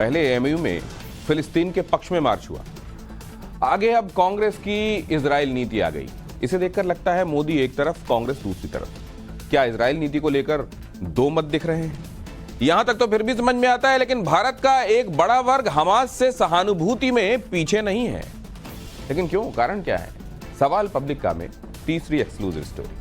पहले एएमयू में फिलिस्तीन के पक्ष में मार्च हुआ। आगे अब कांग्रेस की इजराइल नीति आ गई। इसे देखकर लगता है मोदी एक तरफ, कांग्रेस दूसरी तरफ। क्या इजराइल नीति को लेकर दो मत दिख रहे हैं? यहां तक तो फिर भी समझ में आता है, लेकिन भारत का एक बड़ा वर्ग हमास से सहानुभूति में पीछे नहीं है। लेकिन क्यों? कारण क्या है? सवाल पब्लिक का में तीसरी एक्सक्लूसिव स्टोरी।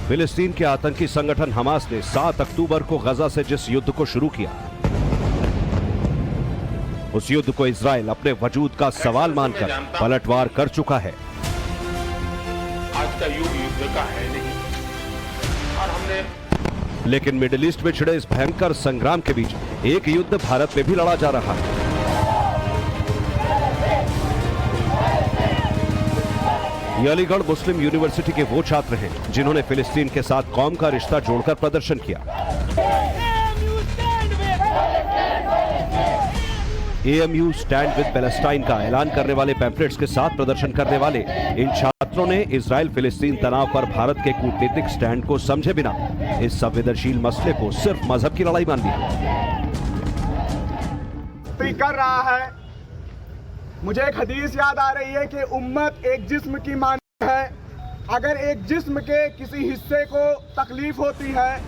फिलिस्तीन के आतंकी संगठन हमास ने 7 अक्टूबर को गजा से जिस युद्ध को शुरू किया, उस युद्ध को इजराइल अपने वजूद का सवाल मानकर पलटवार कर चुका है। आज का युग युद्ध का है नहीं, और हमने लेकिन मिडिल ईस्ट में छिड़े इस भयंकर संग्राम के बीच एक युद्ध भारत में भी लड़ा जा रहा है। ये अलीगढ़ मुस्लिम यूनिवर्सिटी के वो छात्र हैं जिन्होंने फिलिस्तीन के साथ कौम का रिश्ता जोड़कर प्रदर्शन किया। एएमयू स्टैंड विद पैलेस्टाइन का ऐलान करने वाले पैम्फलेट्स के साथ प्रदर्शन करने वाले इन छात्रों ने इजराइल फिलिस्तीन तनाव पर भारत के कूटनीतिक स्टैंड को समझे बिना इस संवेदनशील मसले को सिर्फ मजहब की लड़ाई मान लिया। कर रहा है। मुझे एक हदीस याद आ रही है कि उम्मत एक जिस्म की मानती है। अगर एक जिस्म के किसी हिस्से को तकलीफ होती है,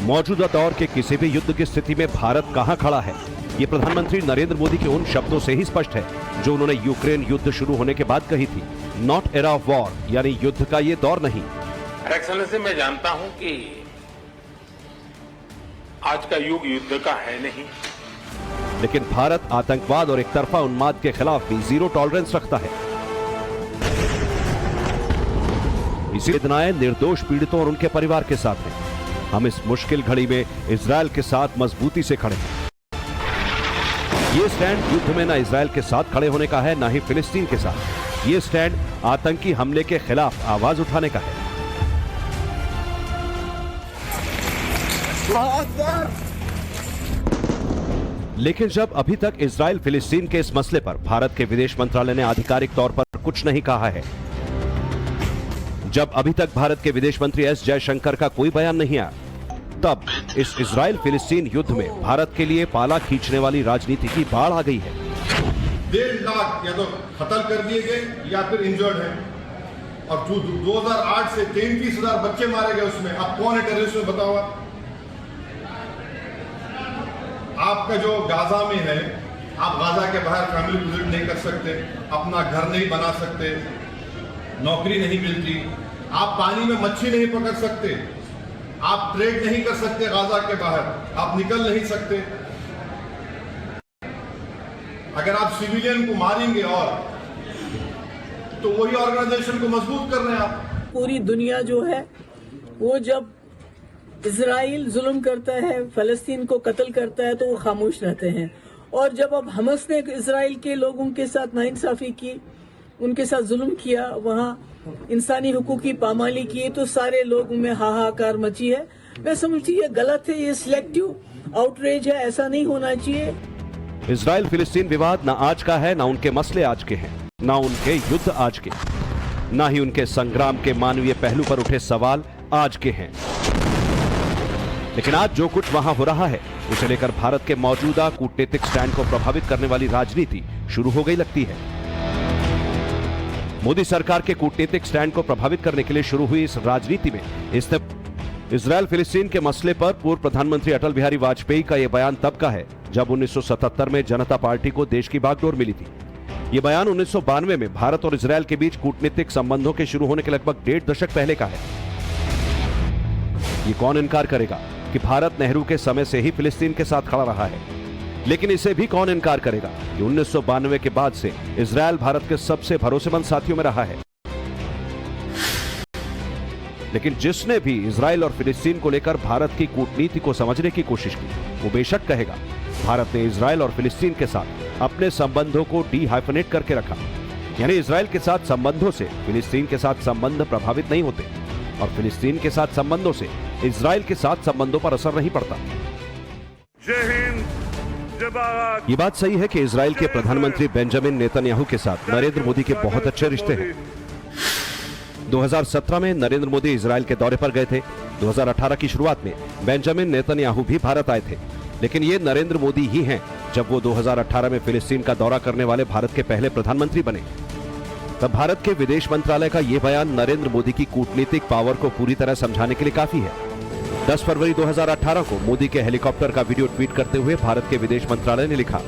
मौजूदा दौर के किसी भी युद्ध की स्थिति में भारत कहां खड़ा है, ये प्रधानमंत्री नरेंद्र मोदी के उन शब्दों से ही स्पष्ट है जो उन्होंने यूक्रेन युद्ध शुरू होने के बाद कही थी। नॉट एरा ऑफ वॉर, यानी युद्ध का ये दौर नहीं। एक्सेलेंसी, मैं जानता हूं कि आज का युग युद्ध का है नहीं, लेकिन भारत आतंकवाद और एकतरफा उन्माद के खिलाफ भी जीरो टॉलरेंस रखता है। इसी वेदनाएं निर्दोष पीड़ितों और उनके परिवार के साथ हैं। हम इस मुश्किल घड़ी में इजराइल के साथ मजबूती से खड़े हैं। ये स्टैंड युद्ध में न इजराइल के साथ खड़े होने का है, न ही फिलिस्तीन के साथ। ये स्टैंड आतंकी हमले के खिलाफ आवाज उठाने का है। लेकिन जब अभी तक इजराइल फिलिस्तीन के इस मसले पर भारत के विदेश मंत्रालय ने आधिकारिक तौर पर कुछ नहीं कहा है, जब अभी तक भारत के विदेश मंत्री एस जयशंकर का कोई बयान नहीं आया, तब इस इजराइल फिलिस्तीन युद्ध में भारत के लिए पाला खींचने वाली राजनीति की बाढ़ आ गई है। 1.5 लाख या तो कत्ल कर दिए गए या फिर इंजर्ड हैं, और 2008 से 33,000 बच्चे मारे गए उसमें। अब कौन है टेररिस्ट में बताओ? आपका जो गाजा में है, आप गाजा के बाहर फैमिली विजिट नहीं कर सकते, अपना घर नहीं बना सकते, नौकरी नहीं मिलती, आप पानी में मच्छी नहीं पकड़ सकते, आप ट्रेड नहीं कर सकते गाजा के बाहर, आप निकल नहीं सकते। अगर आप सिविलियन को मारेंगे और तो वही ऑर्गेनाइजेशन को मजबूत कर रहे हैं आप। पूरी दुनिया जो है वो जब इजराइल जुल्म करता है, फलस्तीन को कत्ल करता है, तो वो खामोश रहते हैं। और जब अब हमस ने इजराइल के लोगों के साथ नाइंसाफी की, उनके साथ जुल्म किया, वहाँ इंसानी हुकूक की पामाली की, तो सारे लोगों में हाहाकार मची है। मैं समझती हूँ ये गलत है, ये सिलेक्टिव आउटरेज है, ऐसा नहीं होना चाहिए। इजराइल फिलिस्तीन विवाद न आज का है, न उनके मसले आज के हैं, न उनके युद्ध आज के, न ही उनके संग्राम के मानवीय पहलू पर उठे सवाल आज के हैं। लेकिन आज जो कुछ वहां हो रहा है, उसे लेकर भारत के मौजूदा कूटनीतिक स्टैंड को प्रभावित करने वाली राजनीति शुरू हो गई लगती है। मोदी सरकार के कूटनीतिक स्टैंड को प्रभावित करने के लिए शुरू हुई इस राजनीति में इजराइल फिलिस्तीन के मसले पर पूर्व प्रधानमंत्री अटल बिहारी वाजपेयी का यह बयान तब का है जब 1977 में जनता पार्टी को देश की बागडोर मिली थी। यह बयान 1992 में भारत और इजराइल के बीच कूटनीतिक संबंधों के शुरू होने के लगभग 1.5 दशक पहले का है। ये कौन इनकार करेगा कि भारत नेहरू के समय से ही फिलिस्तीन के साथ खड़ा रहा है, लेकिन इसे भी कौन इनकार करेगा कि 1992 के बाद से इजराइल भारत के सबसे भरोसेमंद साथियों में रहा है। लेकिन जिसने भी इजराइल और फिलिस्तीन को लेकर भारत की कूटनीति को समझने की कोशिश की, वो बेशक कहेगा भारत ने इजराइल और फिलिस्तीन के साथ अपने संबंधों को डी हाइफनेट करके रखा। यानी इजराइल के साथ संबंधों से फिलिस्तीन के साथ संबंध प्रभावित नहीं होते और फिलिस्तीन के साथ संबंधों से इजराइल के साथ संबंधों पर असर नहीं पड़ता। ये बात सही है कि इजराइल के प्रधानमंत्री बेंजामिन नेतन्याहू के साथ नरेंद्र मोदी के बहुत अच्छे रिश्ते हैं। 2017 में नरेंद्र मोदी इजराइल के दौरे पर गए थे। 2018 की शुरुआत में बेंजामिन नेतन्याहू भी भारत आए थे, लेकिन ये नरेंद्र मोदी ही हैं जब वो 2018 में फिलिस्तीन का दौरा करने वाले भारत के पहले प्रधानमंत्री बने। तब भारत के विदेश मंत्रालय का ये बयान नरेंद्र मोदी की कूटनीतिक पावर को पूरी तरह समझाने के लिए काफी है। 10 फरवरी 2018 को मोदी के हेलीकॉप्टर का वीडियो ट्वीट करते हुए भारत के विदेश मंत्रालय ने लिखा,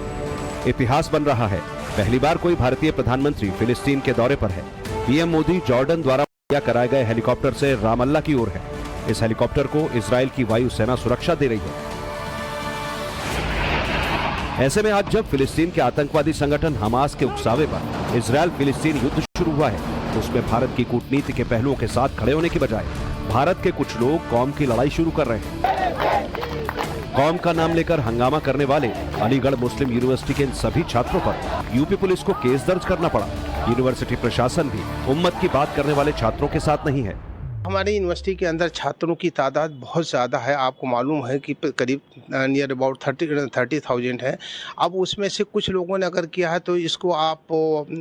इतिहास बन रहा है, पहली बार कोई भारतीय प्रधानमंत्री फिलिस्तीन के दौरे पर है। पीएम मोदी जॉर्डन द्वारा मुहैया कराए गए हेलीकॉप्टर से रामल्ला की ओर है। इस हेलीकॉप्टर को इजराइल की वायुसेना सुरक्षा दे रही है। ऐसे में आज जब फिलिस्तीन के आतंकवादी संगठन हमास के उकसावे पर इजराइल फिलिस्तीन युद्ध शुरू हुआ है, तो उसमें भारत की कूटनीति के पहलुओं के साथ खड़े होने की बजाय भारत के कुछ लोग कौम की लड़ाई शुरू कर रहे हैं। कौम का नाम लेकर हंगामा करने वाले अलीगढ़ मुस्लिम यूनिवर्सिटी के इन सभी छात्रों पर यूपी पुलिस को केस दर्ज करना पड़ा। यूनिवर्सिटी प्रशासन भी उम्मत की बात करने वाले छात्रों के साथ नहीं है। हमारी यूनिवर्सिटी के अंदर छात्रों की तादाद बहुत ज़्यादा है। आपको मालूम है कि करीब नियर अबाउट 30,000 है। अब उसमें से कुछ लोगों ने अगर किया है तो इसको आप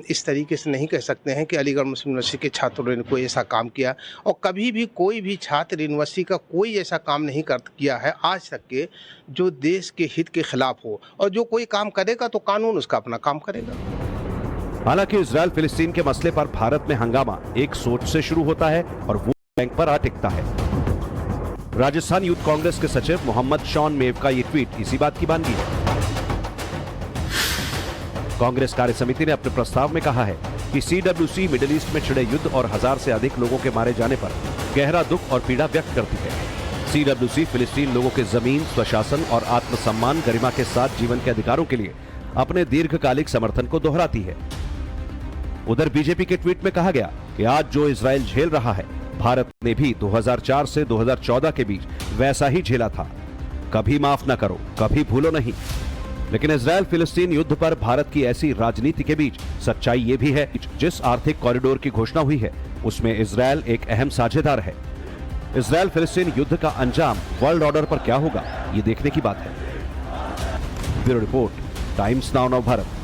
इस तरीके से नहीं कह सकते हैं कि अलीगढ़ मुस्लिम यूनिवर्सिटी के छात्रों ने कोई ऐसा काम किया। और कभी भी कोई भी छात्र यूनिवर्सिटी का कोई ऐसा काम नहीं किया है आज तक के जो देश के हित के खिलाफ हो। और जो कोई काम करेगा तो कानून उसका अपना काम करेगा। हालांकि इजराइल फिलिस्तीन के मसले पर भारत में हंगामा एक सोच से शुरू होता है और वो बैंक पर आ टिकता है। राजस्थान यूथ कांग्रेस के सचिव मोहम्मद शॉन मेव का ये ट्वीट इसी बात की बानगी है। कांग्रेस कार्य समिति ने अपने प्रस्ताव में कहा है कि CWC मिडिल ईस्ट में छिड़े युद्ध और 1000 से अधिक लोगों के मारे जाने पर गहरा दुख और पीड़ा व्यक्त करती है। CWC फिलिस्तीन लोगों के जमीन, स्वशासन और आत्मसम्मान, गरिमा के साथ जीवन के अधिकारों के लिए अपने दीर्घकालिक समर्थन को दोहराती है। उधर बीजेपी के ट्वीट में कहा गया कि आज जो इजराइल झेल रहा है, भारत ने भी 2004 से 2014 के बीच वैसा ही झेला था। कभी माफ न करो, कभी भूलो नहीं। लेकिन इजराइल फिलिस्तीन युद्ध पर भारत की ऐसी राजनीति के बीच सच्चाई ये भी है, जिस आर्थिक कॉरिडोर की घोषणा हुई है उसमें इजराइल एक अहम साझेदार है। इजराइल फिलिस्तीन युद्ध का अंजाम वर्ल्ड ऑर्डर पर क्या होगा, ये देखने की बात है। Bureau report, times now Bharat.